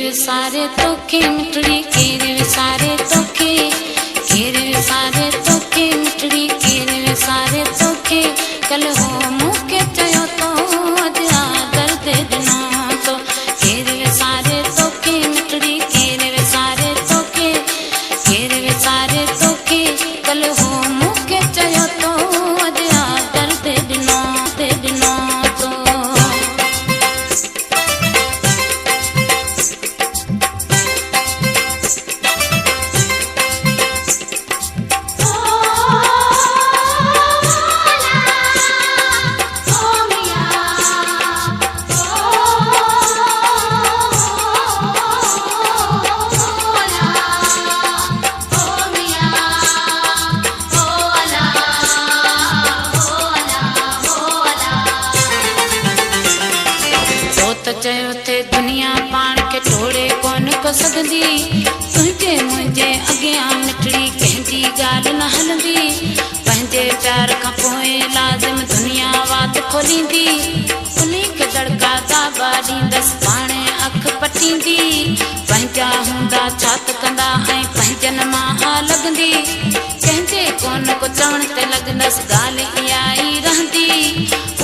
विसारे तोखे मिठड़ी केर विसारे तोखे, केर विसारे तोखे मिठड़ी केर विसारे तोखे। कल हो मूंखे चयो तो अॼु आदर दे ॾिनो तो, केर विसारे तोखे मिठड़ी केर विसारे तोखे, केर विसारे तोखे। कल हो मूंखे चयो तो अॼु आदर दे ॾिनो तो। चयो थे दुनिया पाण के तोड़े कोन को सघंदी, तुंहिंजे मुंहिंजे अॻियां मिठड़ी कंहिंजी ॻाल्हि न हलंदी। पंहिंजे प्यार खां पोइ लाज़िम दुनिया वात खोलींदी, उन्ही खे दड़का दाबा ॾींदसि पाणे अखि पटींदी। पंहिंजा हूंदा छा त कंदा ऐं पंहिंजनि मां आ लॻंदी, कंहिंजे कोन को चवण ते लॻंदसि ॻाल्हि इहा ई रहंदी।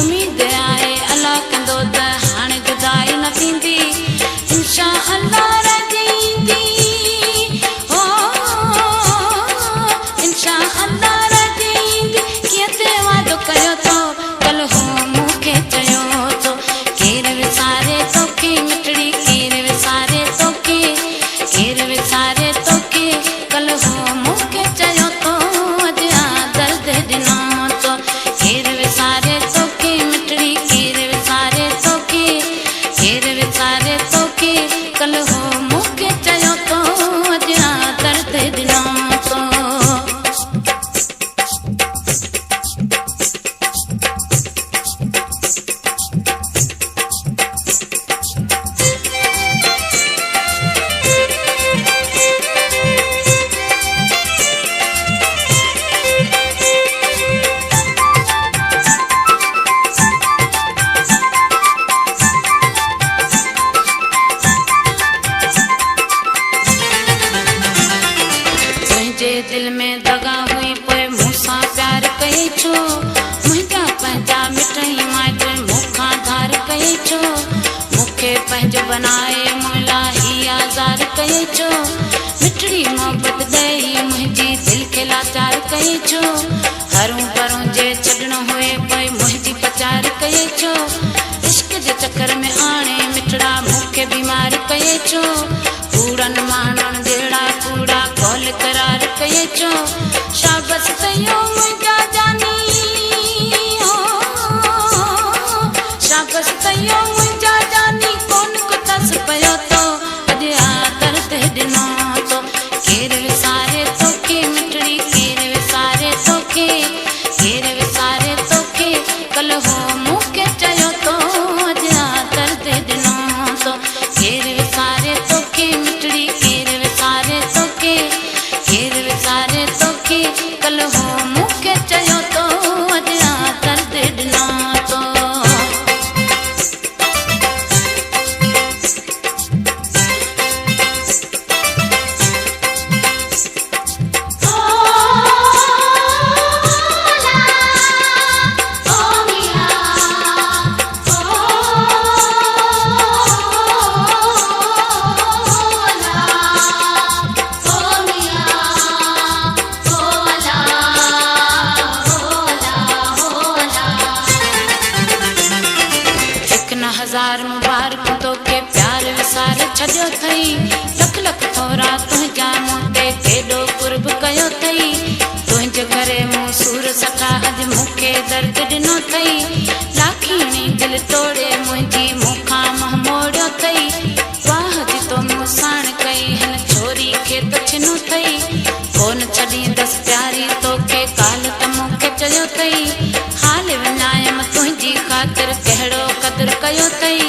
उमीद आहे अलाह कंदो त हाणे जुदाई न थींदी, इंशा अल्लाह रजींदी हो, इंशा अल्लाह रजींदी। कीअं ते वादो कयो तो कल हो मूंखे चयो तो, केर विसारे तोखे मिठड़ी केर विसारे तोखे, केर विसारे तोखे। कल हो मूंखे चयो तो अॼु आदर दे ॾिनो तो, केर विसारे तोखे मिठड़ी केर विसारे तोखे, केर विसारे तोखे। कल हो मूंखे चयो तो अॼु आदर दे ॾिनो तो। दिल में दगा हुई पोइ मूंसां प्यार कई छो, मुंहिंजा पंहिंजा मिठई माइट मूंखां धार कई छो। मूंखे पंहिंजो बनाए मुला ही आज़ार कई छो, मिठड़ी मोहबत ॾेई मुंहिंजी दिलि खे लाचार कई छो। हरूं भरूं जे छॾणो हुए पोइ मुंहिंजी पचार कई छो, इश्क जे चक्कर में आणे मिठड़ा मूंखे बीमार कई छो। कूड़नि माण्हुनि जहिड़ा कूड़ा कौल करार कई छो, शाबस कयो मुंहिंजा जानी हो, शाबस कयो मुंहिंजा जानी। कोन को तस पियो तो अॼु आदर ते ॾिनो तो, केर विसारे तोखे मिठड़ी केर विसारे तोखे, केर विसारे तोखे। कल हो मूंखे चयो तो अॼु आदर ते ॾिनो तो, केर विसारे तोखे मिठड़ी केर विसारे तोखे, केर विसारे तोखे। कल हो मूंखे चयो तो अॼु आदर ते ॾिनो तो। हजार मुबारक तोखे प्यार विसारे छॾियो अथई, लख लख थोरा तुंहिंजा मूं ते केॾो कुर्ब कयो अथई। तुंहिंजे करे मूं सूर सखा अॼु मूंखे दर्द ॾिनो अथई, लाखीणी दिलि तोड़े मुंहिंजी मूंखां मुंहुं मोड़ियो अथई। वाह जी तो मूं साण कई हिन छोरी खे त छिनो अथई, कोन छॾींदसि प्यारी तोखे काल त मूंखे चयो अथई। हाल विञायमि तुंहिंजी ख़ातिर कहिड़ो क़दुरु कयो अथई,